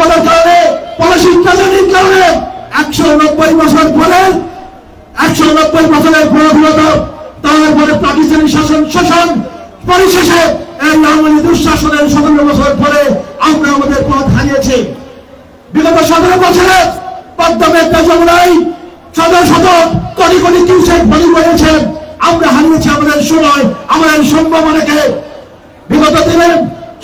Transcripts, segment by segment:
বিপদের কারণে পলিসির ট্র্যাজেডির কারণে 190 বছর পরে 190 বছরের পরাধীনতা, তারপরে পাকিস্তানি শোষণ, পরিশেষে এই আওয়ামী দুঃশাসনের 17 বছর পরে আমরা আমাদের পথ হারিয়েছি। বিগত 17 বছরে পদ্মা মেঘনা যমুনায় শত শত কোটি কোটি কিউসেক পানি বইছে। আমরা হারিয়েছি আমাদের সময়, আমাদের সম্ভাবনাকে। বিগত দিনে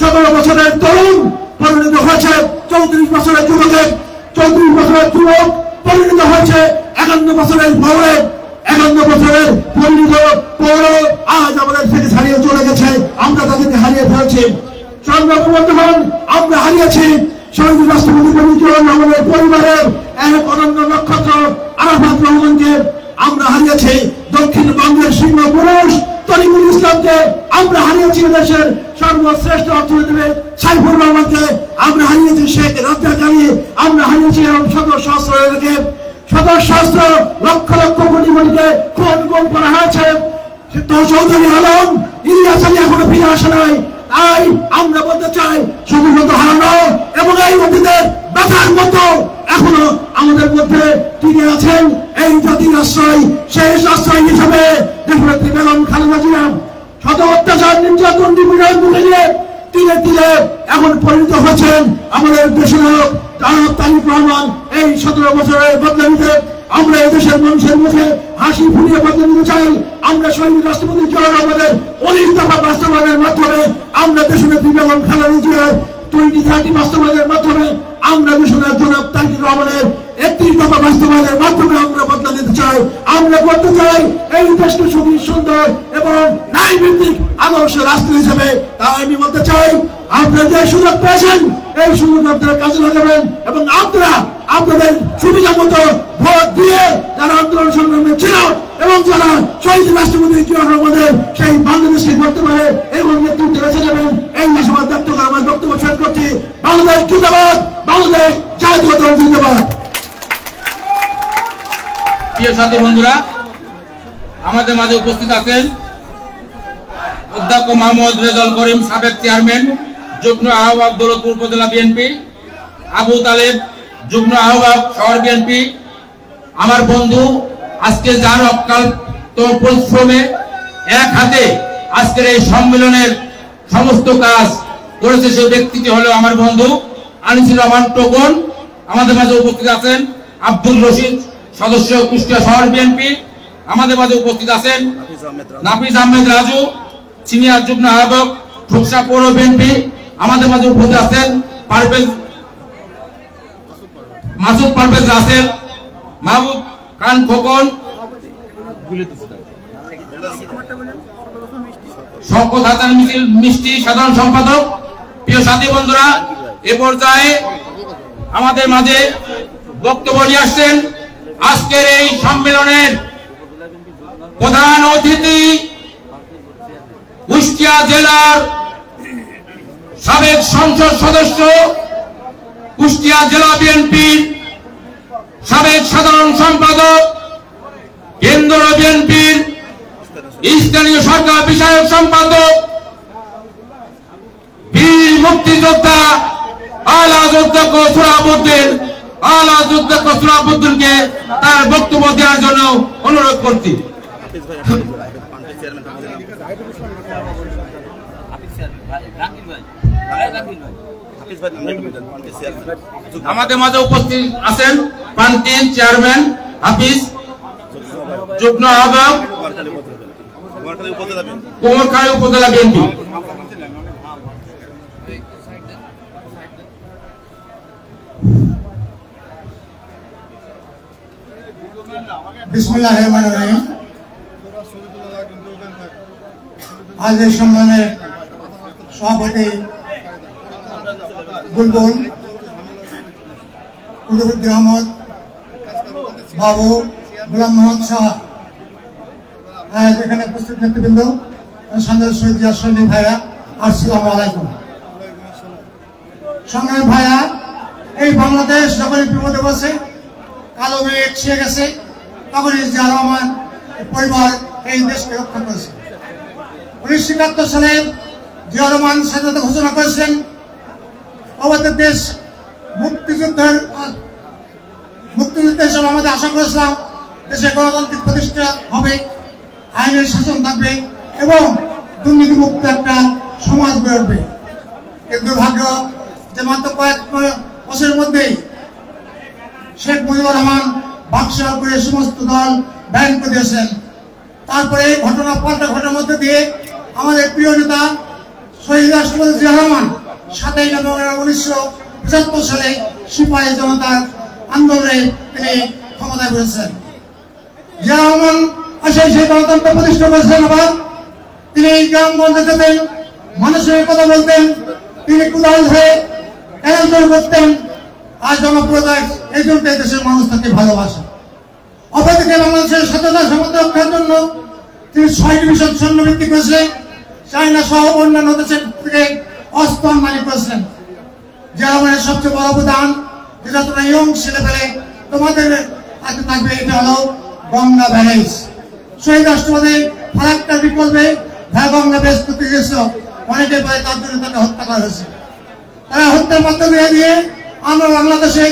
17 বছরের তরুণ পরিণত হয়েছে 34 বছরের যুবকের, 34 বছরের যুবক পরিণত হয়েছে 51 বছরের পৌরে, 51 বছরের পরিণত পৌর আজ আমাদের থেকে হারিয়ে চলে গেছে। আমরা তাদেরকে হারিয়ে ফেলছি। বন্ধুগণ, আমরা হারিয়েছি শহীদ রাষ্ট্রপতি আমাদের পরিবারের এক অনন্য নক্ষত্র আরাফাত রহমানকে। আমরা হারিয়েছি দক্ষিণবঙ্গের সিংহ পুরুষ তরিকুল ইসলামকে। আমরা হারিয়েছি দেশের সর্বশ্রেষ্ঠ অর্থনীতিবিদ সাইফুর রহমানকে। আমরা হারিয়েছি শেখ রাজ্জাক আলী। আমরা হারিয়েছি শত সহস্র লক্ষ লক্ষ কোটি কোটিকে খুন গুম করা হয়েছে। চৌধুরী আলম, ইলিয়াস আলী এখনো ফিরে আসে নাই। তাই আমরা বলতে চাই শুধুমাত্র হারানো এবং এই অতীতের ব্যথার মতো এখনো আমাদের মধ্যে টিকে আছেন এই জাতির আশ্রয়, শেষ আশ্রয় হিসাবে দেশনেত্রী বেগম খালেদা জিয়া। শত অত্যাচার, নির্যাতন, নিপীড়ন মুখে দিয়ে তিলে তিলে এখন পরিণত হয়েছেন আমাদের দেশের লোক তারেক রহমান। এই 17 বছরের বদলামিতে আমরা এই দেশের মানুষের মুখে হাসি ফুলিয়ে বদলে দিতে চাই। আমরা শহীদ রাষ্ট্রপতি জিয়াউর রহমানের 19 দফা বাস্তবায়নের মাধ্যমে, আমরা দেশনেত্রী বেগম খালেদা জিয়ার 2030 বাস্তবায়নের মাধ্যমে, আমরা দেশের জনাব তারেক রহমানের 31 দফা বাস্তবায়নের মাধ্যমে আমরা বদলা দিতে চাই। আমরা করতে চাই এই দেশকে সুখী, সুন্দর এবং ন্যায়ভিত্তিক আদর্শ রাষ্ট্র হিসেবে। তাই আমি বলতে চাই, আপনারা যে সুযোগ পেয়েছেন এই সুযোগ আপনারা কাজে লাগাবেন এবং আপনারা আপনাদের সুবিধা মতো ভোট দিয়ে যারা আন্দোলন সংগ্রামে ছিল এবং যারা শহীদ রাষ্ট্রপতি জিয়াউর রহমানের সেই বাংলাদেশকে করতে পারে এবং নেতৃত্বে রেখে যাবেন, এই আশাবাদ ব্যক্ত করে আমার বক্তব্য শেষ করছি। বাংলাদেশ জিন্দাবাদ, বাংলাদেশ জাতীয়তাবাদ জিন্দাবাদ। প্রিয় সাথী বন্ধুরা, আমাদের মাঝে উপস্থিত আছেন অধ্যক্ষ মোহাম্মদ রেজাউল করিম, সাবেক চেয়ারম্যান, যুগ্ম আহ্বায়ক দৌলতপুর উপজেলা বিএনপি, আবু তালেব, যুগ্ম আহ্বায়ক শহর বিএনপি। আমার বন্ধু, আজকে যার অক্লান্ত পরিশ্রমে এক হাতে আজকের এই সম্মেলনের সমস্ত কাজ করেছে সেই ব্যক্তিটি হলো আমার বন্ধু আনিসুর রহমান টোকন। আমাদের মাঝে উপস্থিত আছেন আব্দুল রশিদ, সদস্য কুষ্টিয়া শহর বিএনপি। আমাদের মাঝে উপস্থিত আছেন নাফিস আহমেদ রাজু, সিনিয়র যুগ্ম আহ্বায়ক ঠোকসা পৌর বিএনপি। আমাদের মাঝে উপস্থিত আছেন মাসুদ পারভেজ রাসেল, মাহবুব খান খোকন, শওকত হাসান মিষ্টি, সাধারণ সম্পাদক। প্রিয় সাথী বন্ধুরা, এ পর্যায়ে আমাদের মাঝে বক্তব্য নিয়ে আসছেন আজকের এই সম্মেলনের প্রধান অতিথি, কুষ্টিয়া জেলার সাবেক সংসদ সদস্য, কুষ্টিয়া জেলা বিএনপির সাবেক সাধারণ সম্পাদক, কেন্দ্র বিএনপির স্থানীয় সরকার বিষয়ক সম্পাদক, বীর মুক্তিযোদ্ধা আলাজ অধ্যক্ষ সুরাবুদ্দিনকে তার বক্তব্য দেওয়ার জন্য অনুরোধ করছি। আমাদের মাঝে উপস্থিত আছেন পান্টিন চেয়ারম্যান হাফিজ, যুগ্ম আহ্বায়ক কুমারখালী উপজেলা বিএনপি। বিসমিল্লাহির রহমানির রহিম। আজ এই সম্মানের সভাপতি বুলবুল, কুলুবুদ্দি আহমদ, বাবু, গোলাম মোহাম্মদ শাহ, এখানে উপস্থিত নেতৃবৃন্দ, সঞ্জয় শহীদ সৈনিক ভাইয়া, আসসালামু আলাইকুম। সংগ্রামী ভাইয়া, এই বাংলাদেশ যখন বিপদে বসে, কালো মেঘ ছেয়ে গেছে, তখন জিয়া রহমান পরিবার এই দেশকে রক্ষা করেছে। 1971 সালে জিয়া রহমান স্বাধীনতা ঘোষণা করেছেন। আমাদের দেশ মুক্তিযুদ্ধের হিসেবে আমাদের আশা করেছিলাম দেশে গণতান্ত্রিক প্রতিষ্ঠা হবে, আইনের শাসন থাকবে এবং দুর্নীতিমুক্ত একটা সমাজ গড়ে উঠবে। কিন্তু ভাগ্য যে মাত্র কয়েক বছরের মধ্যেই শেখ মুজিবুর রহমান বাকশাল করে সমস্ত দল ব্যান করে দিয়েছেন। তারপরে ঘটনা পাল্টা ঘটনার মধ্যে দিয়ে আমাদের প্রিয় নেতা শহীদ রাষ্ট্রপতি জিয়া রহমান 7ই নভেম্বর 1975 সালে সিপাহী জনতার আন্দোলনে তিনি ক্ষমতায় বসেছেন। জিয়া রহমান সেই গণতন্ত্র প্রতিষ্ঠা করেছেন। আবার তিনি গ্রামগঞ্জে যেতেন, মানুষের কথা বলতেন, তিনি কুদাল হয়ে এলাকায় করতেন। আজ জনপ্রিয়তায় এই জন্য দেশের মানুষ তাকে ভালোবাসে। অপরদিকে বাংলাদেশের স্বাধীনতা সমর্থন রক্ষার জন্য তিনি 6 ডিভিশন সৈন্য ভিত্তি করেছিলেন। চায়না সহ অন্যান্য দেশের থেকে অস্ত্র আমদানি করেছিলেন। যারা মানে সবচেয়ে বড় অবদান, যেটা তোমরা ইয়ং ছেলে ফেলে তোমাদের হাতে থাকবে, এটা হলো গঙ্গা ব্যারেজ। শহীদ রাষ্ট্রপতি ফারাক্কার বিকল্পে গঙ্গা ব্যারেজ করতে গিয়েছিল, অনেকে প্রায় তার জন্য তাকে হত্যা করা হয়েছে। তারা হত্যার মাধ্যমে দিয়ে আমরা বাংলাদেশে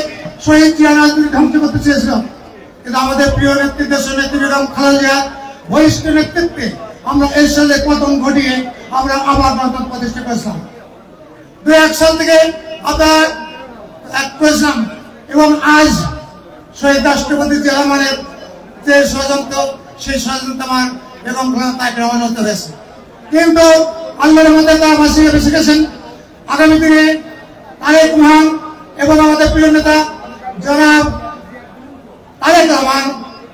শহীদ জিয়া রাজনীতি ধ্বংস করতে চেয়েছিলাম। কিন্তু আমাদের প্রিয় নেত্রী দেশের নেত্রী বেগম খালেদা জিয়া বহিষ্ঠ নেতৃত্বে আমরা এই সালে পতন ঘটিয়ে আমরা আবার গণতন্ত্র প্রতিষ্ঠা করেছিলাম। 2001 সাল থেকে আমরা করেছিলাম এবং আজ শহীদ রাষ্ট্রপতি জিয়া রহমানের যে ষড়যন্ত্র, সেই ষড়যন্ত্র আমার বেগম খালেদা তারেক রহমান হতে হয়েছে। কিন্তু আল্লাহর মধ্যে তারা বাঁচিয়ে বেঁচে গেছেন। আগামী দিনে তারেক রহমান এবং আমাদের প্রিয় নেতা জনাব তারেক রহমান,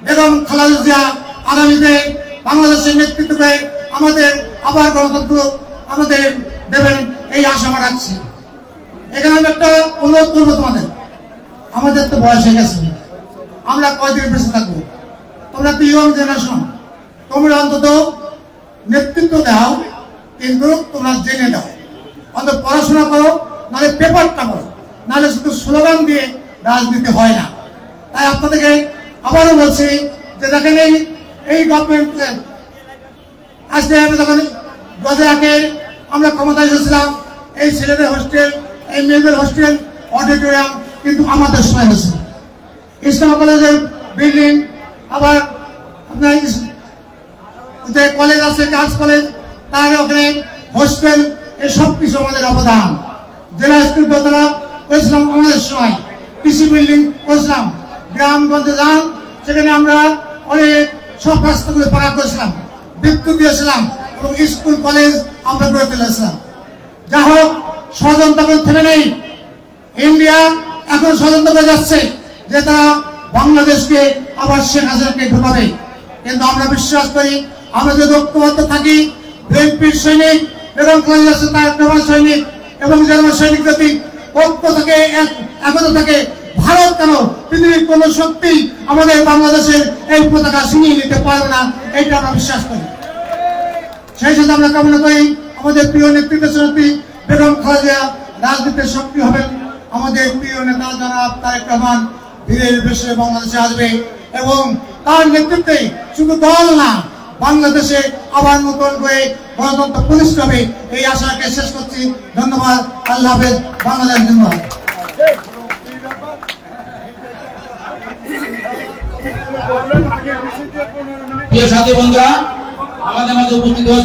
বেগম খালেদা জিয়া আগামীতে বাংলাদেশের নেতৃত্বে আমাদের আবার গণতন্ত্র আমাদের দেবেন, এই আশা আমরা রাখছি। এখানে আমি একটা অনুরোধ করবো তোমাদের, আমাদের তো বয়স হয়ে গেছে, আমরা কয়দিন বেঁচে থাকবো? তোমরা তো ইয়ং জেনারেশন, তোমরা অন্তত নেতৃত্ব দাও, কিন্তু তোমরা জেনে দাও, অন্তত পড়াশোনা করো, নাহলে পেপারটা করো, নাহলে শুধু স্লোগান দিয়ে রাজনীতি হয় না। তাই আপনাদেরকে আবারও বলছি যে দেখেন এই গভর্নমেন্ট আজকে আমি যখন গজে আগে আমরা ক্ষমতায় এসেছিলাম, এই ছেলেদের হোস্টেল, এই মেয়েদের হোস্টেল, অডিটোরিয়াম কিন্তু আমাদের সময় হয়েছে। ইসলাম কলেজের বিল্ডিং, আবার আপনার যে কলেজ আছে গার্লস কলেজ, তার ওখানে হোস্টেল, এই সব কিছু আমাদের অবদান। জেলা স্কুল দোতলা করেছিলাম আমাদের সময়, কৃষি বিল্ডিং করেছিলাম, গ্রামগঞ্জে যান সেখানে আমরা অনেক সব রাস্তাগুলো পাকা করেছিলাম, বিদ্যুৎ দিয়েছিলাম এবং স্কুল কলেজ আমরা গড়ে তুলেছিলাম। যা হোক, ষড়যন্ত্র থেমে নেই। ইন্ডিয়া এখন ষড়যন্ত্র করে যাচ্ছে যে তারা বাংলাদেশকে আবার শেখ হাসিনাকে ঢুকাবে। কিন্তু আমরা বিশ্বাস করি, আমরা যদি ঐক্যবদ্ধ থাকি, বিএনপির সৈনিক এবং তার সৈনিক এবং জার্মান সৈনিক যদি ঐক্য থাকে, একতা থাকে, ভারত কেন পৃথিবীর কোন শক্তি আমাদের বাংলাদেশের এই পতাকা ছিনিয়ে নিতে পারবে না, এটা আমরা বিশ্বাস করি। সেই সাথে আমরা কামনা করি আমাদের প্রিয় নেত্রী বেগম খালেদা রাজনীতির শক্তি হবেন। আমাদের প্রিয় নেতা জনাব তারেক রহমান ধীরে বেশে বাংলাদেশে আসবে এবং তার নেতৃত্বে শুধু দল না, বাংলাদেশে আবার নতুন করে গণতন্ত্র প্রতিষ্ঠা হবে, এই আশাকে শেষ করছি। ধন্যবাদ। আল্লাহ হাফেজ। বাংলাদেশ জিন্দাবাদ। প্রিয় সাথী বন্ধুরা, আমাদের মাঝে উপস্থিত হয়েছে